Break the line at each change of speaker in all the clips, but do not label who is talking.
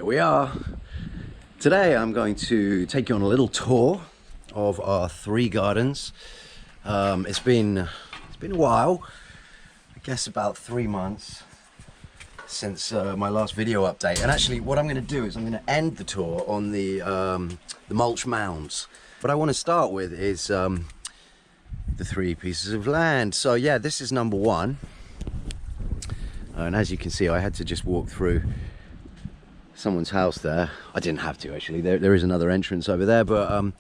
Here we are. Today I'm going to take you on a little tour of our 3 gardens. It's been a while, I guess about 3 months since my last video update. And actually what I'm going to do is I'm going to end the tour on the mulch mounds. What I want to start with is the 3 pieces of land. So yeah, this is number 1. And as you can see, I had to just walk through someone's house there. I didn't have to, actually. There is another entrance over there, but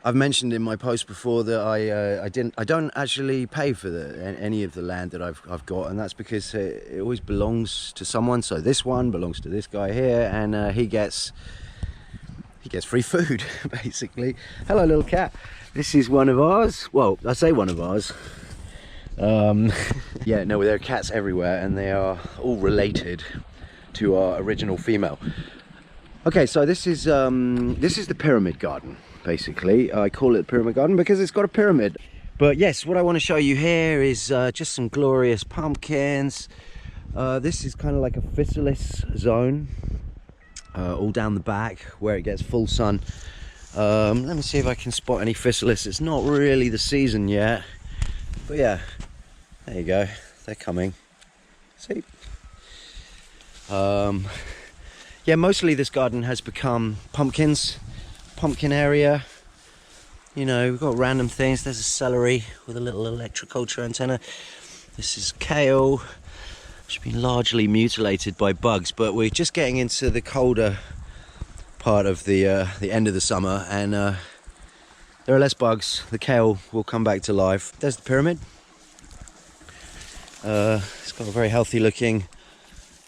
I've mentioned in my post before that I don't actually pay for any of the land that I've got, and that's because it always belongs to someone. So this one belongs to this guy here, and he gets free food basically. Hello, little cat. This is one of ours. Well, I say one of ours. Yeah, no, there are cats everywhere, and they are all related to our original female. Okay, so this is the pyramid garden. Basically, I call it pyramid garden because it's got a pyramid. But yes, what I want to show you here is just some glorious pumpkins. This is kind of like a physalis zone, all down the back where it gets full sun. Let me see if I can spot any physalis. It's not really the season yet, but yeah, there you go, they're coming. See? Yeah, mostly this garden has become pumpkins, pumpkin area. You know, we've got random things. There's a celery with a little electroculture antenna. This is kale, which has been largely mutilated by bugs, but we're just getting into the colder part of the end of the summer, and there are less bugs. The kale will come back to life. There's the pyramid. It's got a very healthy looking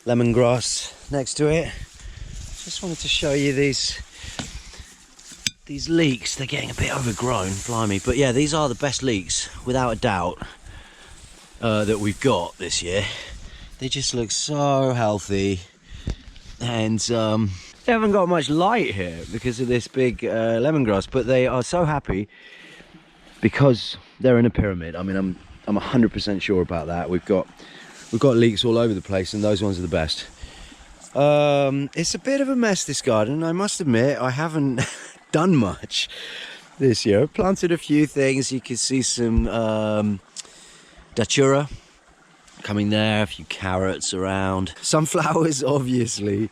lemongrass next to it. Just wanted to show you these leeks. They're getting a bit overgrown, blimey, but yeah, these are the best leeks without a doubt that we've got this year. They just look so healthy, and they haven't got much light here because of this big lemongrass, but they are so happy because they're in a pyramid. I mean, I'm 100% sure about that. We've got leeks all over the place, and those ones are the best. It's a bit of a mess, this garden, I must admit. I haven't done much this year. I've planted a few things. You can see some datura coming there, a few carrots around. Sunflowers obviously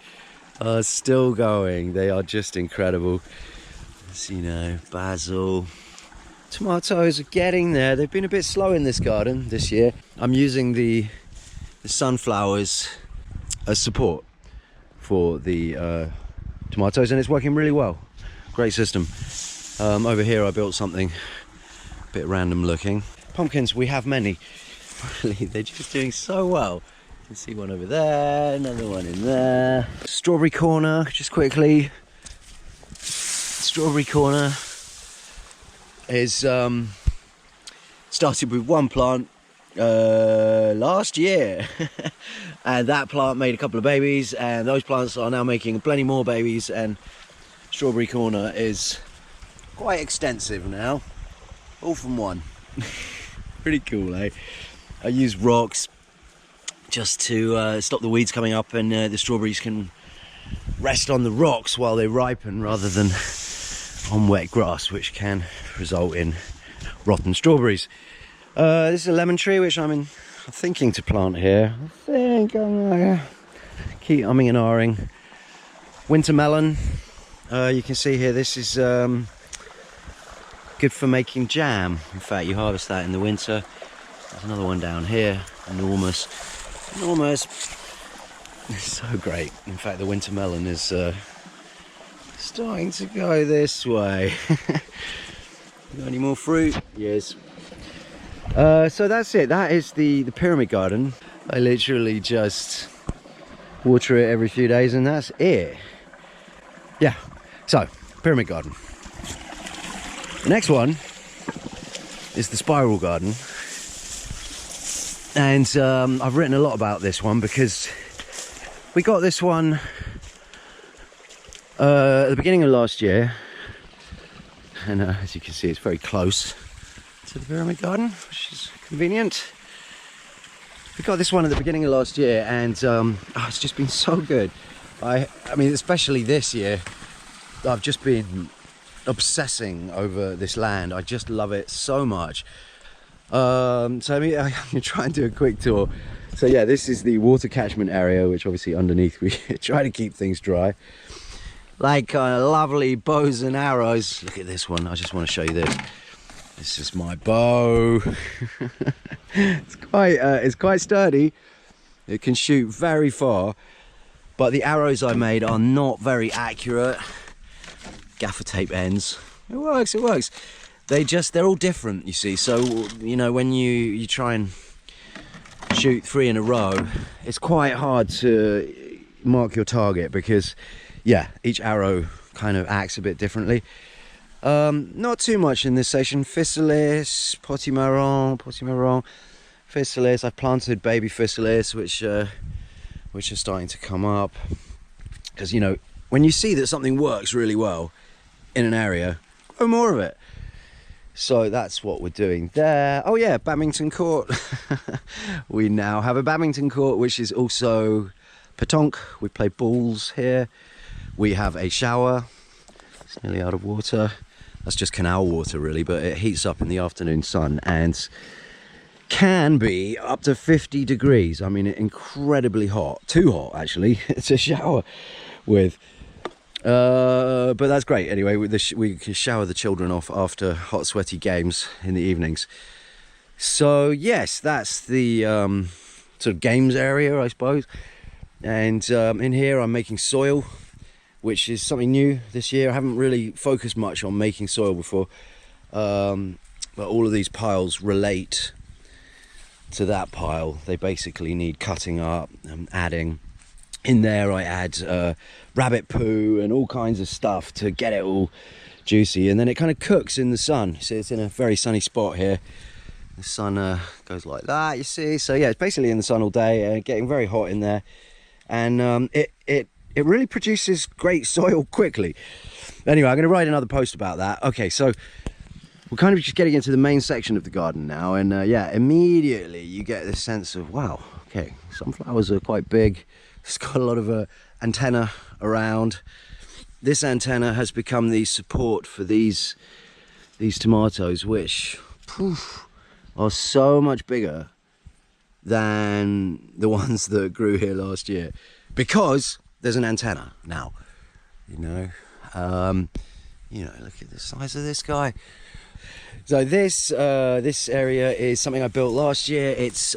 are still going. They are just incredible. As you know, basil. Tomatoes are getting there. They've been a bit slow in this garden this year. I'm using the sunflowers as support for the tomatoes, and it's working really well. Great system. Over here I built something a bit random looking. Pumpkins, we have many. Really, they're just doing so well. You can see one over there, another one in there. Strawberry corner, just quickly. Strawberry corner is started with one plant last year, and that plant made a couple of babies, and those plants are now making plenty more babies, and strawberry corner is quite extensive now, all from one. Pretty cool, eh? I use rocks just to stop the weeds coming up, and the strawberries can rest on the rocks while they ripen rather than on wet grass, which can result in rotten strawberries. This is a lemon tree, which I'm thinking to plant here. I think I'm gonna keep umming and ahhing. Winter melon. You can see here, this is good for making jam. In fact, you harvest that in the winter. There's another one down here, enormous. It's so great. In fact, the winter melon is starting to go this way. Got any more fruit? Yes. So that's it. That is the pyramid garden. I literally just water it every few days, and that's it. Yeah. So, pyramid garden. The next one is the spiral garden, and I've written a lot about this one because we got this one at the beginning of last year, and as you can see, it's very close to the pyramid garden, which is convenient. We got this one at the beginning of last year, and it's just been so good. I mean, especially this year, I've just been obsessing over this land. I just love it so much. So I mean, I'm gonna try and do a quick tour. So yeah, this is the water catchment area, which obviously underneath we try to keep things dry. Like lovely bows and arrows. Look at this one. I just want to show you this. This is my bow. It's quite sturdy. It can shoot very far, but the arrows I made are not very accurate. Gaffer tape ends. It works. It works. They're all different, you see. So you know, when you try and shoot 3 in a row, it's quite hard to mark your target because, yeah, each arrow kind of acts a bit differently. Not too much in this section. Physalis, potimarron, physalis. I've planted baby physalis, which are starting to come up. Because, you know, when you see that something works really well in an area, grow more of it. So that's what we're doing there. Oh yeah, badminton court. We now have a badminton court, which is also pétanque. We play balls here. We have a shower. It's nearly out of water. That's just canal water really, but it heats up in the afternoon sun and can be up to 50 degrees. I mean, incredibly hot. Too hot actually to shower with. But that's great. Anyway, we can shower the children off after hot sweaty games in the evenings. So yes, that's the sort of games area, I suppose. And in here I'm making soil, which is something new this year. I haven't really focused much on making soil before, but all of these piles relate to that pile. They basically need cutting up and adding. In there I add rabbit poo and all kinds of stuff to get it all juicy, and then it kind of cooks in the sun. You see, it's in a very sunny spot here. The sun goes like that, you see. So yeah, it's basically in the sun all day, getting very hot in there, and it really produces great soil quickly. Anyway, I'm going to write another post about that. Okay, so we're kind of just getting into the main section of the garden now, and yeah, immediately you get this sense of, wow, okay, sunflowers are quite big. It's got a lot of antenna around. This antenna has become the support for these tomatoes, which are so much bigger than the ones that grew here last year, because there's an antenna now. You know, look at the size of this guy. So this area is something I built last year. It's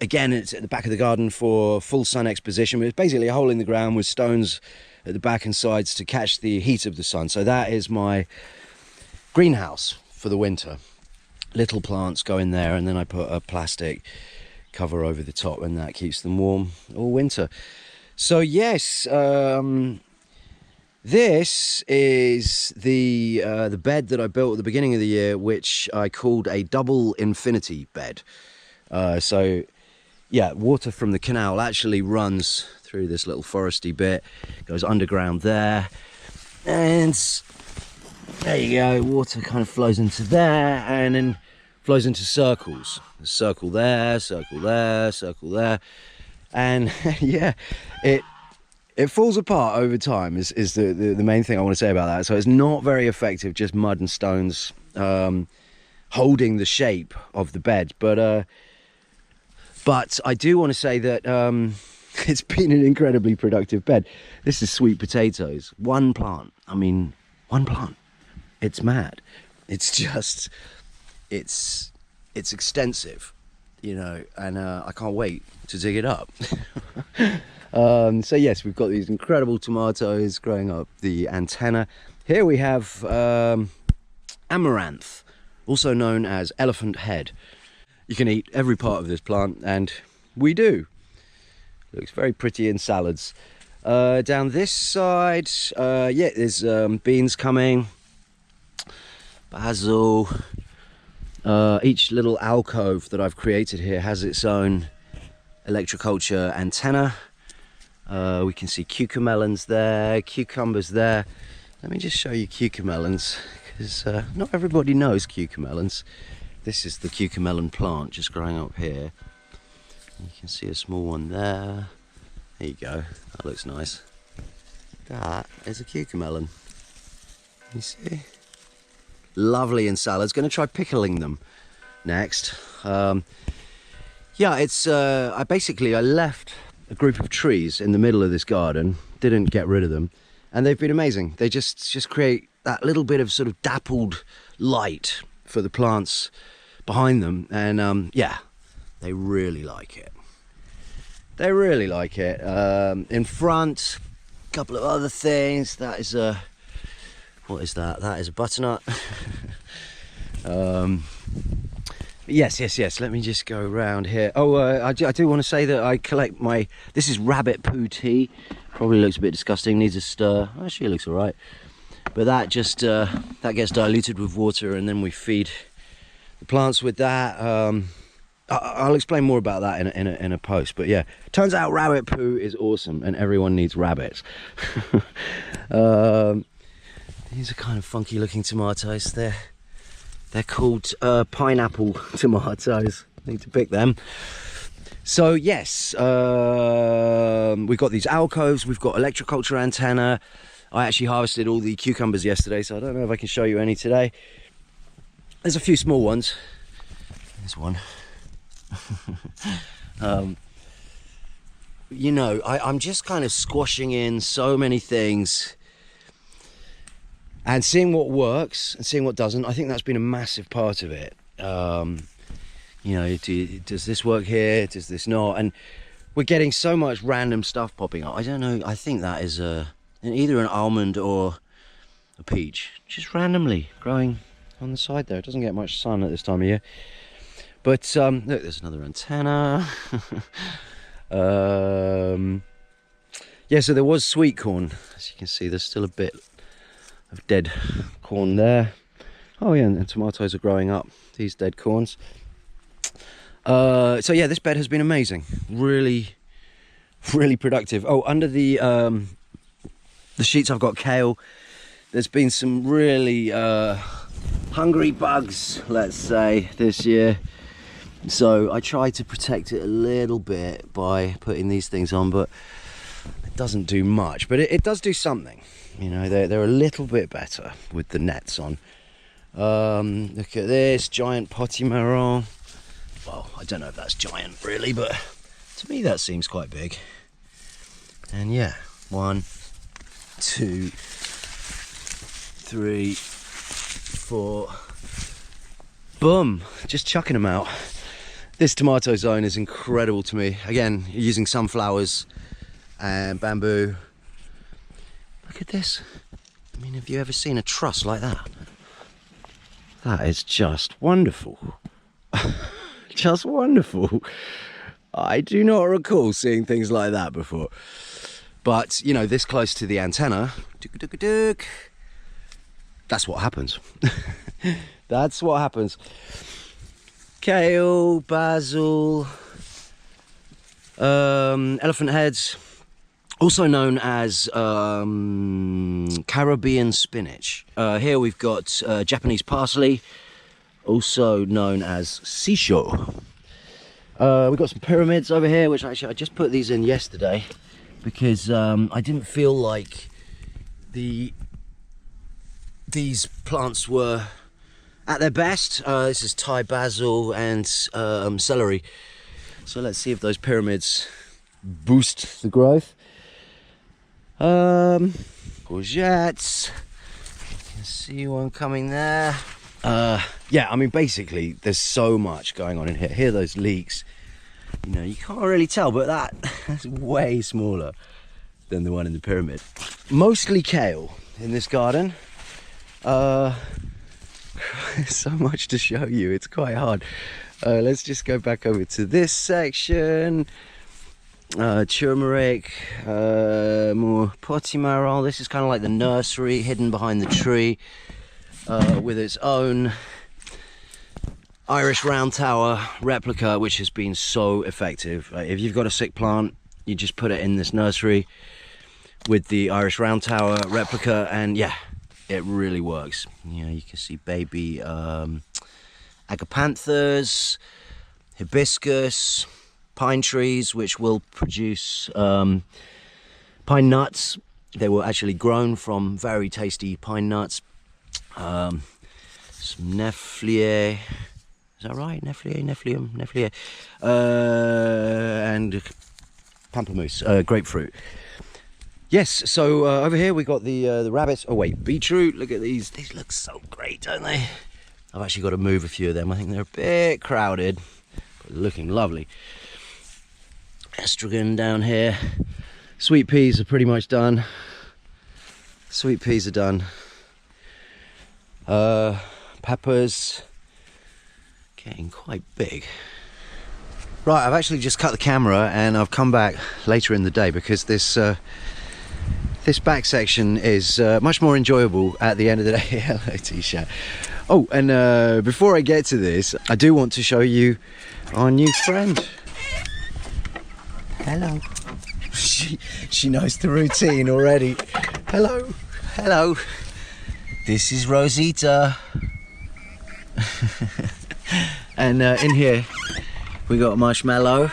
again, it's at the back of the garden for full sun exposition, but it's basically a hole in the ground with stones at the back and sides to catch the heat of the sun. So that is my greenhouse for the winter. Little plants go in there, and then I put a plastic cover over the top, and that keeps them warm all winter. So yes, this is the bed that I built at the beginning of the year, which I called a double infinity bed. So yeah, water from the canal actually runs through this little foresty bit, goes underground there, and there you go, water kind of flows into there and then flows into circles. A circle there, circle there, circle there, and yeah, it falls apart over time is the main thing I want to say about that. So it's not very effective, just mud and stones holding the shape of the bed, but I do want to say that it's been an incredibly productive bed. This is sweet potatoes. One plant. I mean, one plant. It's mad. It's just, it's extensive, you know, and I can't wait to dig it up. So yes, we've got these incredible tomatoes growing up the antenna. Here we have amaranth, also known as elephant head. You can eat every part of this plant, and we do. Looks very pretty in salads. Down this side, yeah, there's beans coming, basil. Each little alcove that I've created here has its own electroculture antenna. We can see cucamelons there, cucumbers there. Let me just show you cucamelons, because not everybody knows cucamelons. This is the cucamelon plant just growing up here. You can see a small one there. There you go. That looks nice. That is a cucumber. You see? Lovely in salads. Going to try pickling them next. Yeah, it's I left a group of trees in the middle of this garden, didn't get rid of them, and they've been amazing. They just create that little bit of sort of dappled light for the plants behind them, and yeah, they really like it. They really like it. In front, a couple of other things. That is a, what is that? That is a butternut. Yes. Let me just go around here. Oh, I do want to say that I collect my. This is rabbit poo tea. Probably looks a bit disgusting. Needs a stir. Actually, it looks all right. But that just that gets diluted with water, and then we feed the plants with that. I'll explain more about that in a post. But yeah, turns out rabbit poo is awesome, and everyone needs rabbits. These are kind of funky looking tomatoes. They're called pineapple tomatoes. Need to pick them. So yes, we've got these alcoves. We've got electroculture antenna. I actually harvested all the cucumbers yesterday, so I don't know if I can show you any today. There's a few small ones. There's one. You know, I'm just kind of squashing in so many things and seeing what works and seeing what doesn't. I think that's been a massive part of it. You know, does this work here? Does this not? And we're getting so much random stuff popping up. I don't know. I think that is either an almond or a peach, just randomly growing on the side there. It doesn't get much sun at this time of year. But look, there's another antenna. Yeah, so there was sweet corn. As you can see, there's still a bit of dead corn there. Oh yeah, and tomatoes are growing up, these dead corns. So yeah, this bed has been amazing. Really productive. Oh, under the sheets I've got kale. There's been some really hungry bugs, let's say, this year. So I try to protect it a little bit by putting these things on, but it doesn't do much. But it does do something. You know, they're a little bit better with the nets on. Look at this giant potimarron. Well, I don't know if that's giant really, but to me that seems quite big. And yeah, 1, 2, 3, 4. Boom! Just chucking them out. This tomato zone is incredible to me. Again, using sunflowers and bamboo. Look at this. I mean, have you ever seen a truss like that? That is just wonderful. Just wonderful. I do not recall seeing things like that before. But, you know, this close to the antenna, that's what happens. That's what happens. Kale, basil, elephant heads, also known as Caribbean spinach. Here we've got Japanese parsley, also known as sisho. We've got some pyramids over here, which actually I just put these in yesterday because I didn't feel like these plants were at their best. This is Thai basil and celery. So let's see if those pyramids boost the growth. Courgettes. You can see one coming there. Yeah, I mean, basically, there's so much going on in here. Here are those leeks. You know, you can't really tell, but that's way smaller than the one in the pyramid. Mostly kale in this garden. There's so much to show you, it's quite hard. Let's just go back over to this section. Turmeric, more potimarron. This is kind of like the nursery hidden behind the tree, with its own Irish round tower replica, which has been so effective. If you've got a sick plant, you just put it in this nursery with the Irish round tower replica, and yeah, it really works. You know, you can see baby agapanthus, hibiscus, pine trees which will produce pine nuts. They were actually grown from very tasty pine nuts. Some Neflier, is that right? Neflier, and pamplemousse, grapefruit. Yes, so over here we got the rabbits. Oh wait, beetroot. Look at these. These look so great, don't they? I've actually got to move a few of them. I think they're a bit crowded, but looking lovely. Estrogen down here. Sweet peas are pretty much done. Sweet peas are done. Peppers getting quite big. Right, I've actually just cut the camera and I've come back later in the day because this back section is much more enjoyable at the end of the day. Hello, T-shirt. Oh, and before I get to this, I do want to show you our new friend. Hello. She knows the routine already. Hello. Hello. This is Rosita. And in here we got Marshmallow.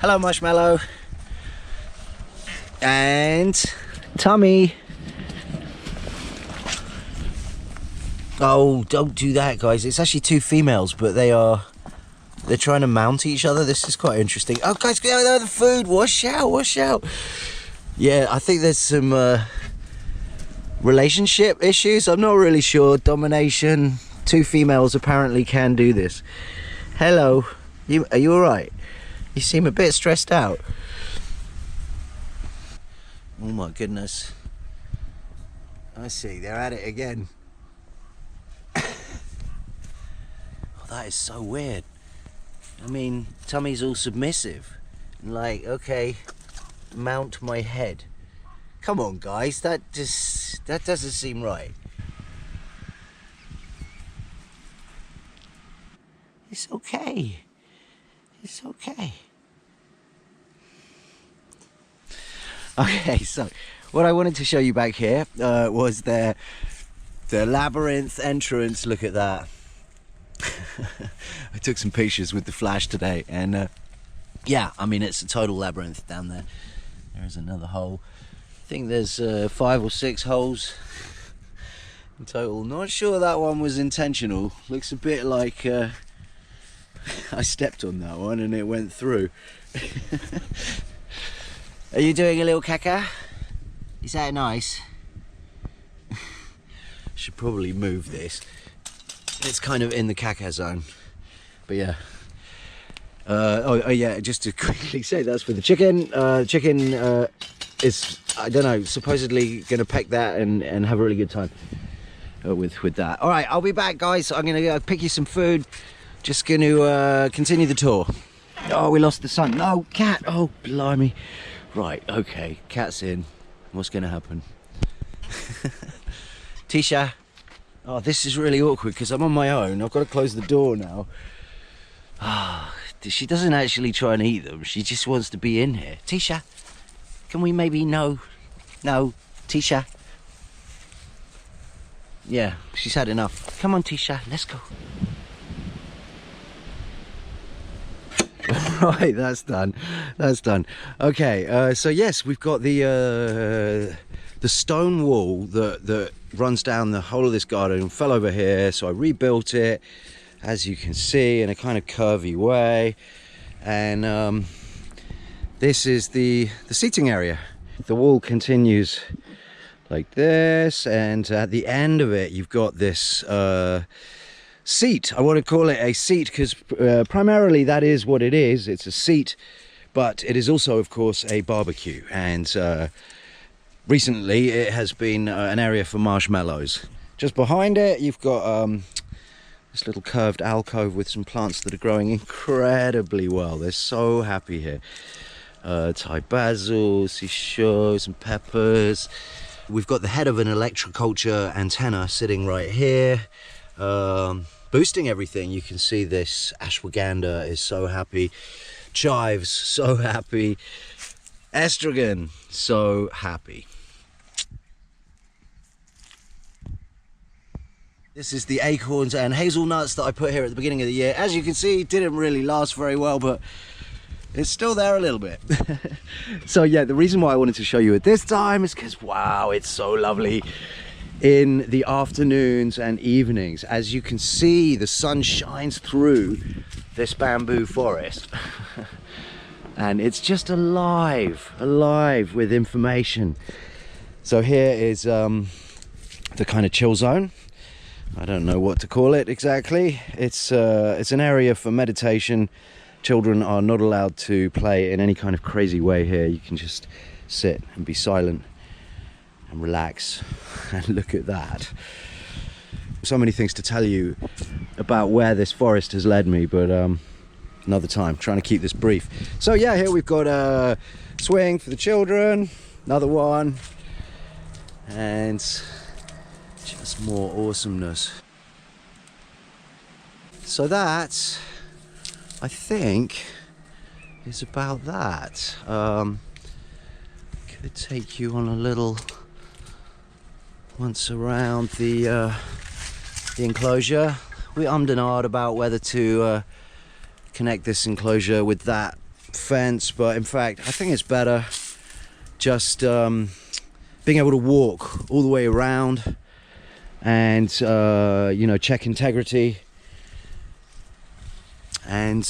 Hello, Marshmallow. And Tommy. Oh, don't do that, guys. It's actually two females, but they're trying to mount each other. This is quite interesting. Oh, guys, get out of the food. Wash out, wash out. Yeah, I think there's some relationship issues. I'm not really sure. Domination. Two females apparently can do this. Hello. Are you all right? You seem a bit stressed out. Oh my goodness. I see, they're at it again. Oh, that is so weird. I mean, Tommy's all submissive. Like, okay, mount my head. Come on, guys, that doesn't seem right. It's okay. It's okay. Okay, so what I wanted to show you back here was the labyrinth entrance. Look at that. I took some pictures with the flash today, and yeah, I mean, it's a total labyrinth down there. There's another hole. I think there's 5 or 6 holes in total. Not sure that one was intentional. Looks a bit like I stepped on that one and it went through. Are you doing a little caca? Is that nice? Should probably move this. It's kind of in the caca zone. But yeah. Oh yeah, just to quickly say, that's for the chicken. Chicken is, I don't know, supposedly going to peck that and have a really good time with that. All right, I'll be back, guys. I'm going to pick you some food. Just going to continue the tour. Oh, we lost the sun. No, cat. Oh, blimey. Right, okay, cat's in. What's going to happen? Tisha. Oh, this is really awkward because I'm on my own. I've got to close the door now. Ah, she doesn't actually try and eat them. She just wants to be in here. Tisha, can we maybe no, Tisha. Yeah, she's had enough. Come on, Tisha, let's go. Right, that's done. That's done. Okay, so yes, we've got the stone wall that runs down the whole of this garden. Fell over here, so I rebuilt it, as you can see, in a kind of curvy way. And this is the seating area. The wall continues like this, and at the end of it, you've got this seat. I want to call it a seat because primarily that is what it is. It's a seat, but it is also, of course, a barbecue. And recently it has been an area for marshmallows. Just behind it, you've got this little curved alcove with some plants that are growing incredibly well. They're so happy here. Thai basil, sicho, some peppers. We've got the head of an electroculture antenna sitting right here. Boosting everything. You can see this ashwagandha is so happy, chives so happy, estrogen so happy. This is the acorns and hazelnuts that I put here at the beginning of the year. As you can see, didn't really last very well, but It's still there a little bit. So yeah, the reason why I wanted to show you it this time is because, wow, it's so lovely in the afternoons and evenings. As you can see, the sun shines through this bamboo forest. And it's just alive with information. So here is the kind of chill zone. I don't know what to call it exactly. It's an area for meditation. Children are not allowed to play in any kind of crazy way here. You can just sit and be silent and relax and look at that. So many things to tell you about where this forest has led me, but another time, trying to keep this brief. So yeah, here we've got a swing for the children, another one, and just more awesomeness. So that, I think, is about that. Could take you on a little once around the enclosure. We ummed and ahed about whether to connect this enclosure with that fence, but in fact I think it's better just being able to walk all the way around and you know, check integrity and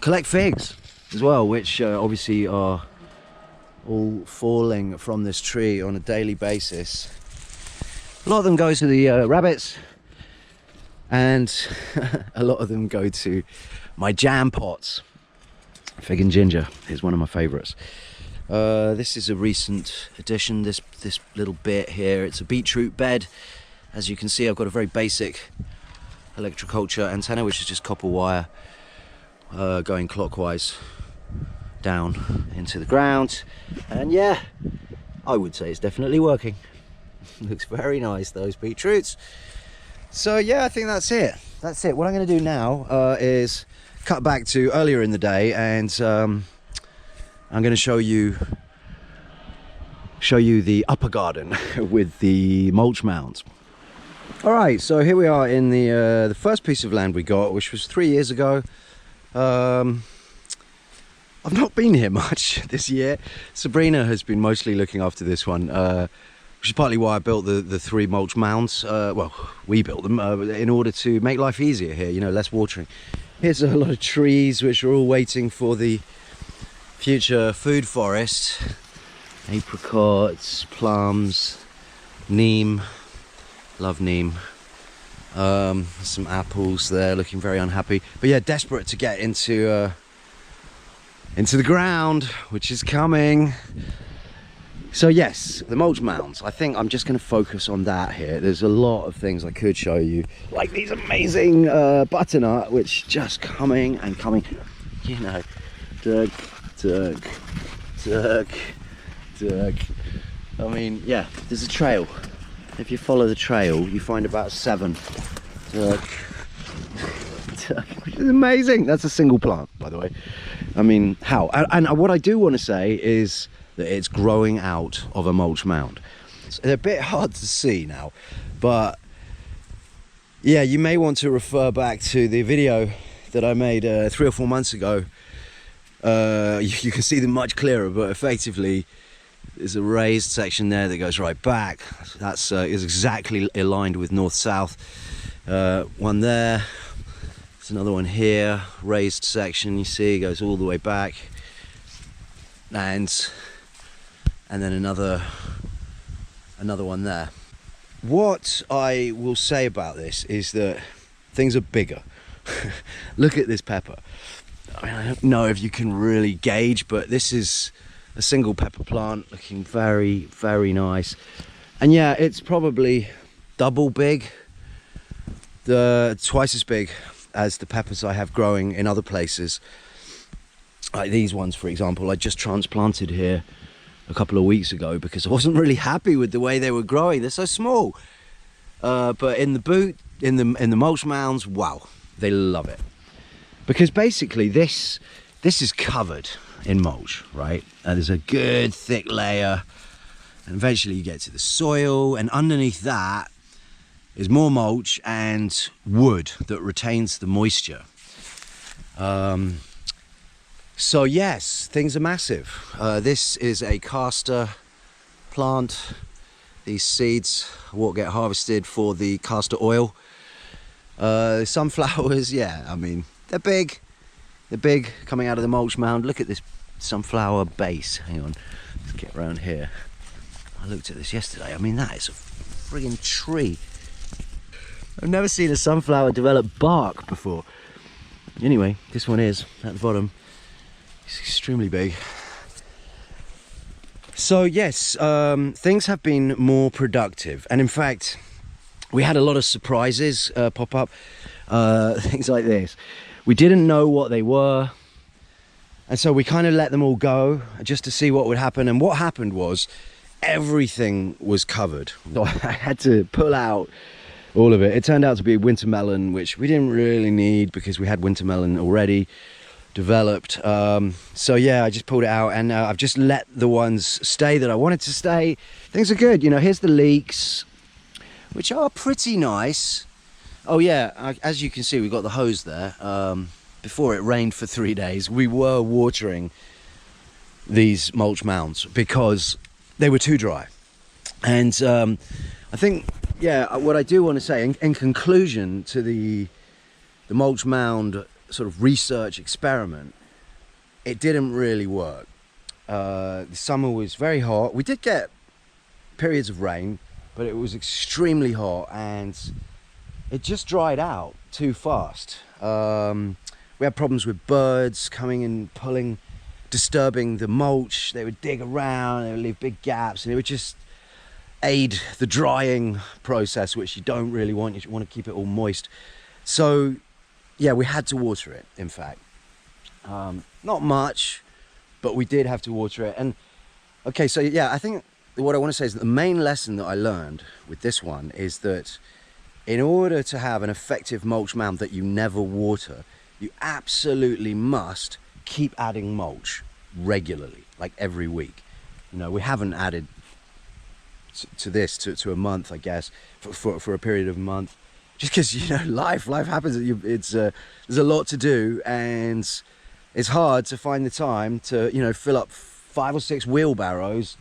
collect figs as well, which obviously are all falling from this tree on a daily basis. A lot of them go to the rabbits, and a lot of them go to my jam pots. Fig and ginger is one of my favorites. This is a recent addition, this little bit here. It's a beetroot bed. As you can see, I've got a very basic electroculture antenna, which is just copper wire going clockwise down into the ground. And yeah, I would say it's definitely working. Looks very nice, those beetroots. So yeah, I think that's it. What I'm going to do now is cut back to earlier in the day, and I'm going to show you the upper garden with the mulch mounds. All right, so here we are in the first piece of land we got, which was 3 years ago. I've not been here much this year. Sabrina has been mostly looking after this one, which is partly why I built the 3 mulch mounds. Well, we built them in order to make life easier here, you know, less watering. Here's a lot of trees which are all waiting for the future food forest. Apricots, plums, neem, love neem. Some apples there, looking very unhappy. But yeah, desperate to get into the ground, which is coming. So yes, the mulch mounds. I think I'm just going to focus on that here. There's a lot of things I could show you, like these amazing butternut, which just coming and coming. You know, Dirk. I mean, yeah, there's a trail. If you follow the trail, you find about 7. Which is amazing. That's a single plant, by the way. I mean, how? And what I do want to say is that it's growing out of a mulch mound. It's a bit hard to see now, but yeah, you may want to refer back to the video that I made 3 or 4 months ago. You can see them much clearer, but effectively there's a raised section there that goes right back. That's is exactly aligned with north-south. One there. There's another one here, raised section. You see, it goes all the way back, and then another one there. What I will say about this is that things are bigger. Look at this pepper. I mean, I don't know if you can really gauge, but this is a single pepper plant, looking very, very nice. And yeah, it's probably double big, twice as big as the peppers I have growing in other places. Like these ones, for example, I just transplanted here a couple of weeks ago because I wasn't really happy with the way they were growing. They're so small. But in the boot, in the mulch mounds, wow, they love it. Because basically this is covered in mulch, right? And there's a good thick layer, and eventually you get to the soil, and underneath that is more mulch and wood that retains the moisture. So yes, things are massive. This is a castor plant. These seeds will get harvested for the castor oil. Sunflowers, yeah, I mean, they're big. They're big coming out of the mulch mound. Look at this sunflower base. Hang on, let's get around here. I looked at this yesterday. I mean, that is a friggin' tree. I've never seen a sunflower develop bark before. Anyway, this one is at the bottom. It's extremely big. So yes, things have been more productive, and in fact we had a lot of surprises pop up, things like this. We didn't know what they were, and so we kind of let them all go just to see what would happen. And what happened was everything was covered. So I had to pull out all of it. It turned out to be winter melon, which we didn't really need because we had winter melon already developed. So yeah, I just pulled it out, and I've just let the ones stay that I wanted to stay. Things are good. You know, here's the leeks, which are pretty nice. Oh yeah, as you can see, we've got the hose there. Before it rained for 3 days, we were watering these mulch mounds because they were too dry. And I think, yeah, what I do want to say in conclusion to the mulch mound sort of research experiment, it didn't really work. The summer was very hot. We did get periods of rain, but it was extremely hot and it just dried out too fast. We had problems with birds coming and pulling, disturbing the mulch. They would dig around, they would leave big gaps, and it would just aid the drying process, which you don't really want. You want to keep it all moist. So yeah, we had to water it, in fact. Not much, but we did have to water it. And okay, so yeah, I think what I want to say is that the main lesson that I learned with this one is that in order to have an effective mulch mound that you never water, you absolutely must keep adding mulch regularly, like every week. You know, we haven't added to this to a month, I guess, for a period of a month, just because, you know, life happens. It's there's a lot to do, and it's hard to find the time to, you know, fill up 5 or 6 wheelbarrows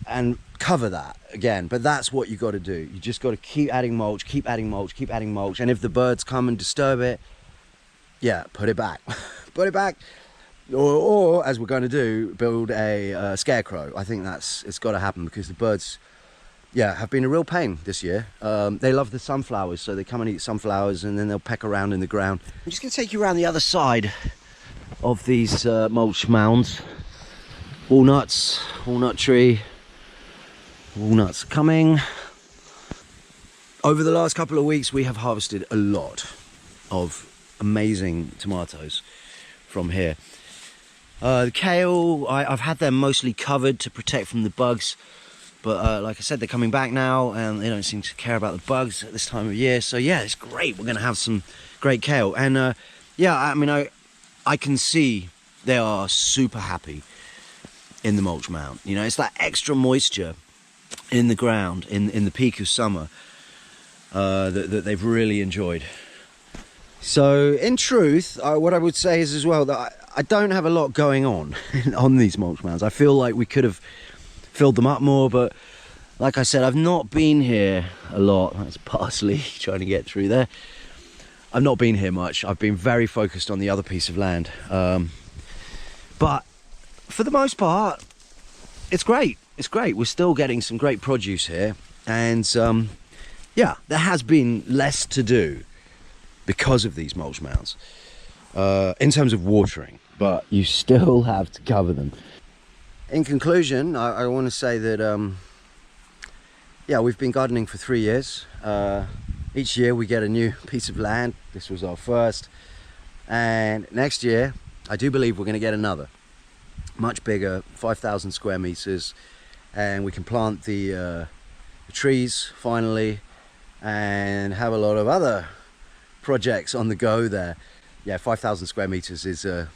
and cover that again. But that's what you got to do. You just got to keep adding mulch, keep adding mulch, keep adding mulch. And if the birds come and disturb it, yeah, put it back. Put it back. Or as we're going to do, build a scarecrow. I think it's got to happen, because the birds, yeah, have been a real pain this year. They love the sunflowers, so they come and eat sunflowers, and then they'll peck around in the ground. I'm just going to take you around the other side of these mulch mounds. Walnuts, walnut tree, walnuts coming. Over the last couple of weeks, we have harvested a lot of amazing tomatoes from here. The kale, I've had them mostly covered to protect from the bugs, but like I said, they're coming back now, and they don't seem to care about the bugs at this time of year. So yeah, it's great. We're going to have some great kale, and yeah, I mean, I can see they are super happy in the mulch mound. You know, it's that extra moisture in the ground in the peak of summer that they've really enjoyed. So in truth, what I would say is as well that I don't have a lot going on these mulch mounds. I feel like we could have filled them up more, but like I said, I've not been here a lot. That's parsley trying to get through there. I've not been here much. I've been very focused on the other piece of land. But for the most part, it's great. It's great. We're still getting some great produce here. And yeah, there has been less to do because of these mulch mounds in terms of watering, but you still have to cover them. In conclusion, I want to say that yeah, we've been gardening for 3 years. Each year we get a new piece of land. This was our first, and next year I do believe we're going to get another, much bigger, 5,000 square meters, and we can plant the trees finally and have a lot of other projects on the go there. Yeah, 5,000 square meters is a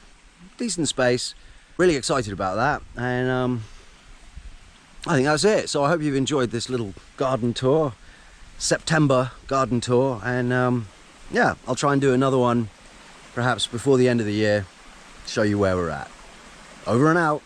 decent space. Really excited about that, and I think that's it. So I hope you've enjoyed this little garden tour, September garden tour, and yeah, I'll try and do another one perhaps before the end of the year. show you where we're at. Over and out.